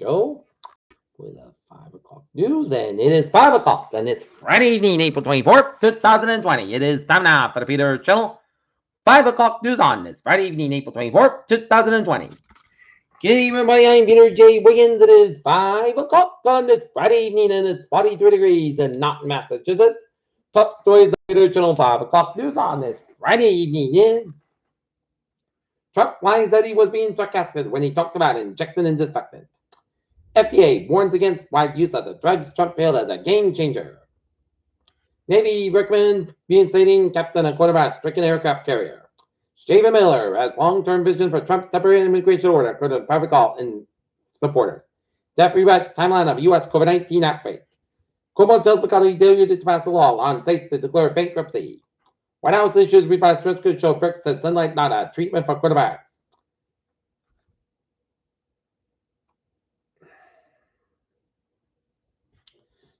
go with a 5 o'clock news, and it is 5 o'clock, and it's Friday evening, April 24th, 2020. It is time now for the Peter Channel 5 o'clock news on this Friday evening, April 24th, 2020. Good evening, everybody. I'm Peter J. Wiggins. It is 5 o'clock on this Friday evening, and it's 43 degrees and not in Massachusetts. Top stories of the Peter Channel 5 o'clock news on this Friday evening is Trump lies that he was being sarcastic when he talked about injecting and disinfectant. FDA warns against wide use of the drugs Trump hailed as a game changer. Navy recommends reinstating Captain of Quarterback stricken aircraft carrier. Stephen Miller has long-term vision for Trump's temporary immigration order, according to private call and supporters. Jeff rewrites timeline of U.S. COVID-19 outbreak. Cuomo tells McConnell he failure to pass a law on states to declare bankruptcy. White House issues revised scripts could show Brooks said sunlight not a treatment for quarterbacks.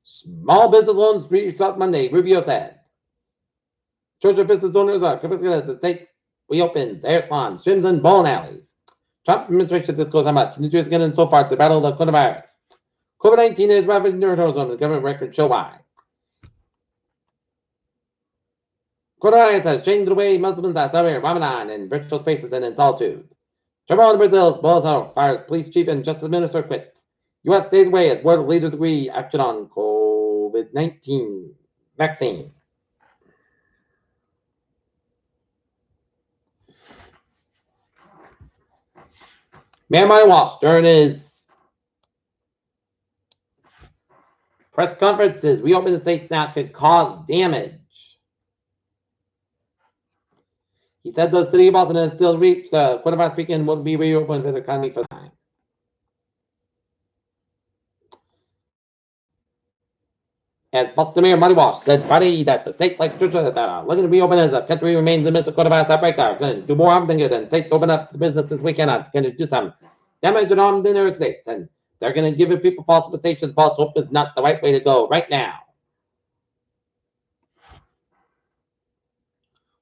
Small business loans restart Monday, Rubio said. Georgia business owners are confiscated as the state reopens hair salons, gyms, and bowling alleys. Trump administration disclosed how much New Jersey is getting so far to battle the coronavirus. COVID-19 is ravaging the zone. The government records show why. Coronavirus has changed the way Muslims are celebrating Ramadan in virtual spaces and in solitude. Turmoil in Brazil, Bolsonaro fires police chief and justice minister quits. U.S. stays away as world leaders agree action on COVID-19 vaccine. Mayor Mike Walsh during his press conference says reopening the states now could cause damage. He said the city of Boston has still reached the coronavirus peak and will be reopened for the economy for time. As Boston Mayor Mike Walsh said Friday that the states like Georgia that are looking to reopen as the country remains in the midst of coronavirus outbreak are going to do more harm than good, and states open up the business this weekend are going to do some damage to harm in their states, and they're going to give people false expectations. False hope is not the right way to go right now.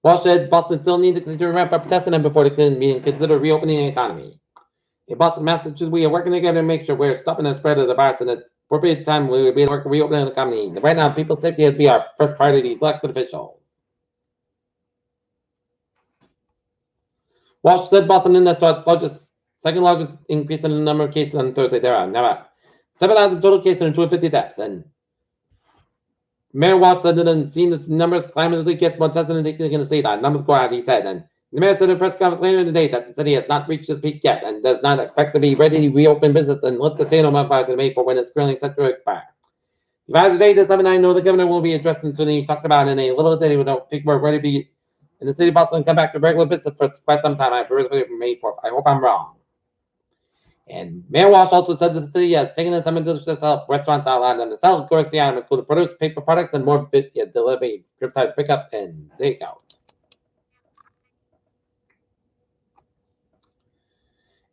Walsh said Boston still needs to continue to ramp up testing before they can consider reopening the economy. In Boston, Massachusetts, we are working together to make sure we're stopping the spread of the virus, and it's appropriate time we will be able to reopen the economy. Right now, people's safety has to be our first priority as elected officials. Walsh said Boston and that's its second largest increase in the number of cases on Thursday. There are now 7,000 total cases and 250 deaths. And Mayor Walsh said that seeing the numbers climbing as we get more testing, and they're going to see that numbers go out, he said. And the mayor said in a press conference later today that the city has not reached its peak yet and does not expect to be ready to reopen business and lift the stay-at-home virus in May for when it's currently set to expire. The advisor today to 7 I know the governor will be addressing something he talked about in a little bit. We don't think we're ready to be in the city of Boston and come back to regular business for quite some time. I have May 4th. I hope I'm wrong. And Mayor Walsh also said that the city has taken in some delicious restaurants outlined on the sell, of course, the items include produce, paper products, and more delivery, curbside pickup, and takeout.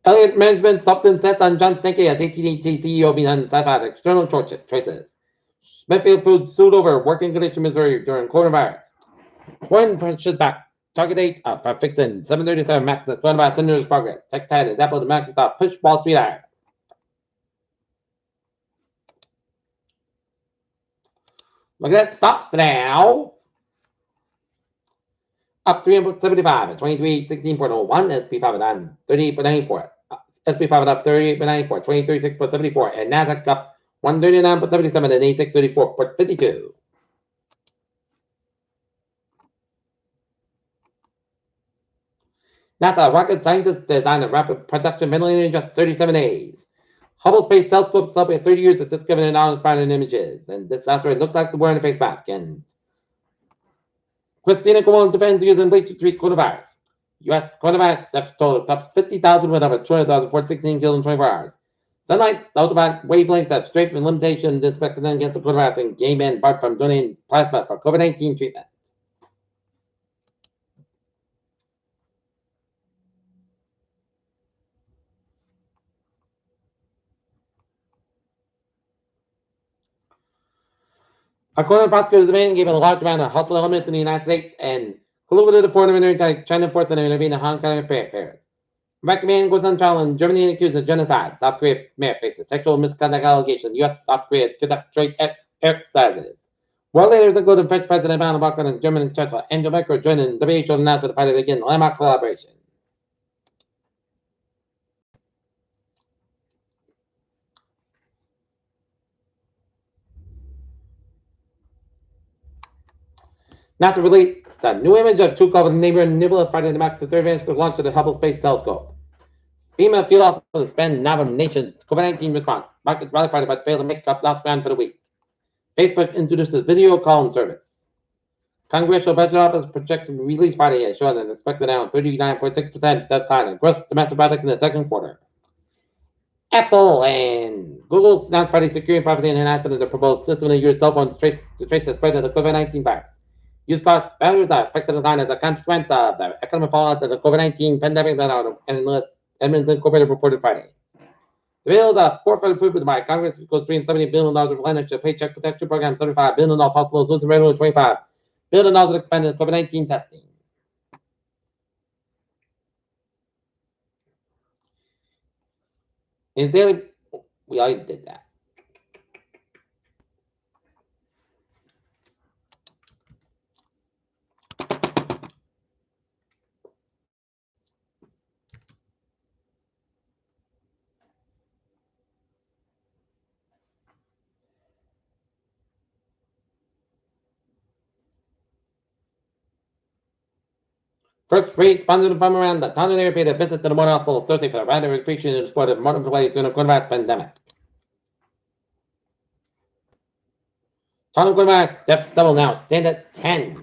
Elliott Management softened sets on John Stankey as AT&T CEO behind satisfied external choices. Smithfield Foods sued over working condition Missouri during coronavirus. Warren pushes back. Target date for fixing 737 Max and coronavirus centers progress. Tech Titans, Apple, and Microsoft push Wall Street higher. Look at that stocks now. Up 375 at 2316.01. SP 5 down 38.94. SP 5 up 38.94, 2336.74. And NASDAQ up 139.77 and 8634.52. NASA rocket scientists designed a rapid production ventilator in just 37 days. Hubble Space Telescope celebrates 30 years of discovering uninspiring images. And this asteroid looked like the wearing a face mask. And Christina Cohen defends using bleach to treat coronavirus. U.S. coronavirus deaths total tops 50,000 with over 200,000 for 16 killed in 24 hours. Sunlight, ultraviolet wavelengths have straight limitation disinfectant against the coronavirus, and gay men barred from donating plasma for COVID-19 treatment. According to prosecutors, the man gave a large amount of household elements in the United States and colluded with the foreign military China force and intervened in Hong Kong affairs. Recommend goes on trial in Germany accused of genocide. South Korea mayor faces sexual misconduct allegations. U.S. South Korea conduct joint exercises. World leaders including French President Emmanuel Macron and German Chancellor Angela Merkel joining WHO announcement to fight to begin landmark collaboration. NASA released a new image of two called neighboring nebula fighting to match the third advance to the launch of the Hubble Space Telescope. FEMA field hospital expand now of nation's COVID-19 response. Markets rallied but failed to make up lost ground for the week. Facebook introduces video calling service. Congressional Budget Office projected release Friday has shown an expected down 39.6% decline in gross domestic product in the second quarter. Apple and Google announced Friday securing privacy enhancement of the proposed system to use cell phones to trace the spread of the COVID-19 virus. Use cost values are expected to decline as a consequence of the economic fallout of the COVID-19 pandemic that our Edmonds Incorporated reported Friday. The bill is a fourth approved by Congress, which goes $370 billion of replenish the Paycheck Protection Program, $75 billion of hospitals losing revenue, $25 billion of expanded COVID-19 testing. In daily, we already did that. First rate sponsored from around the town area paid a visit to the Motor Hospital Thursday for the round of appreciation and support of modern employees during the coronavirus pandemic. Total coronavirus deaths double now, stand at 10.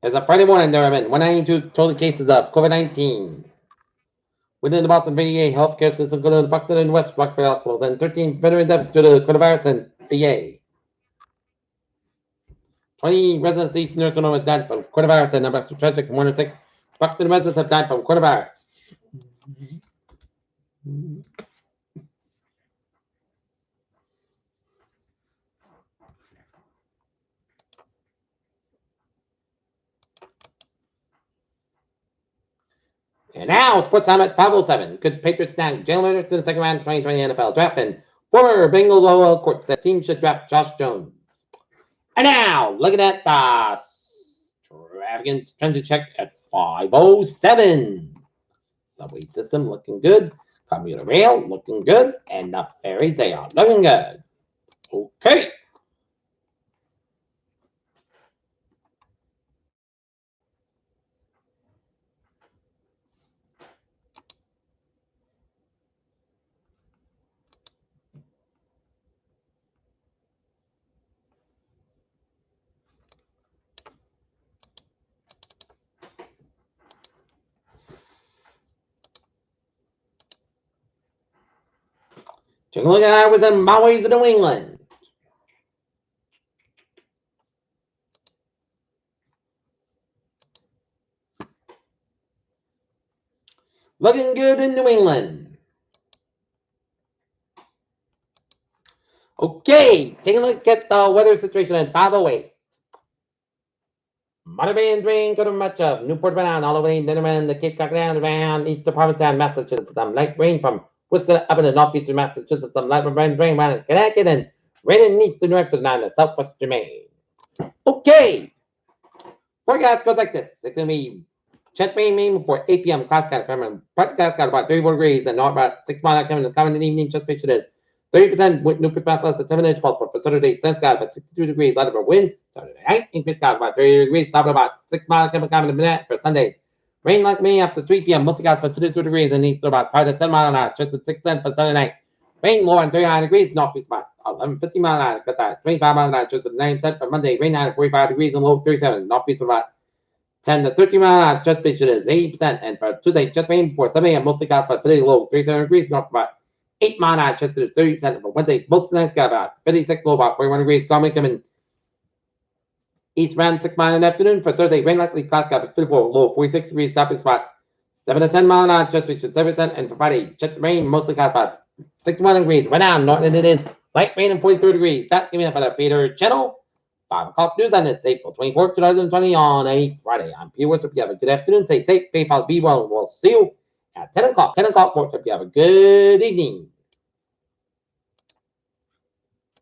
As of Friday morning, there have been 192 total cases of COVID-19. Within the Boston VA healthcare system, including the Buckton and West Roxbury hospitals, and 13 veteran deaths due to coronavirus and VA. 20 residents of East North Sonoma died from coronavirus, and number tragic 106 Buckton residents have died from coronavirus. And now, Sports Time at 5:07. Could Patriots snag Jalen Hurts in the second round of 2020 NFL draft? And former Bengals OL court says team should draft Josh Jones. And now, looking at the extravagant trend check at 5:07. Subway system looking good. Commuter rail looking good. And the ferries, they are looking good. Okay. Take a look at I was in Maui's New England. Looking good in New England. Okay, take a look at the weather situation at 5:08. Monterey Bay and rain go to much of Newport Rhode all the way down the Cape Cod around Eastern Provincetown, Massachusetts. Some light rain from Worcester up in the northeastern Massachusetts. Some light rain around Connecticut and rain in eastern New Hampshire and the southwestern Maine. Okay, forecast goes like this. It's going to be chance rain maybe before 8 p.m. Class got about 34 degrees and north about 6 miles coming in the evening. Just picture this. 30% with Newport Pass less than 7 inch possible for Saturday. Sun sky about 62 degrees, light over wind. Saturday night, increased sky about 30 degrees, south about 6 miles coming in the minute for Sunday. Rain like me after 3 p.m. Mostly skies about 22 degrees and east about 5 to 10 miles an hour. Just at 6 cents for Sunday night. Rain low on 39 degrees, northeast about 11:50 miles an hour. Because 25 miles an hour. Just at 9 cents for Monday. Rain high at 45 degrees and low 37. Northeast about 10 to 13 miles an hour. Just picture is 80%. And for Tuesday, just rain before 7 a.m. Mostly skies about 50 low 37 degrees, north about 8 miles an hour, just to 30% for Wednesday. Most of the night got about 56 low, about 41 degrees. Coming east around 6 miles in the afternoon. For Thursday, rain likely clouds got 54 low, 46 degrees. South spot 7 to 10 miles an hour, just reached 7%. And for Friday, just rain, mostly clouds about 61 degrees. Right now, north and it is Light rain and 42 degrees. That's giving up by the Peter channel. 5 o'clock news on this April 24th, 2020 on a Friday. I'm Peter Woods. Hope you have a good afternoon. Stay safe, PayPal, be well, and we'll see you at 10 o'clock. 10 o'clock. Hope you have a good evening.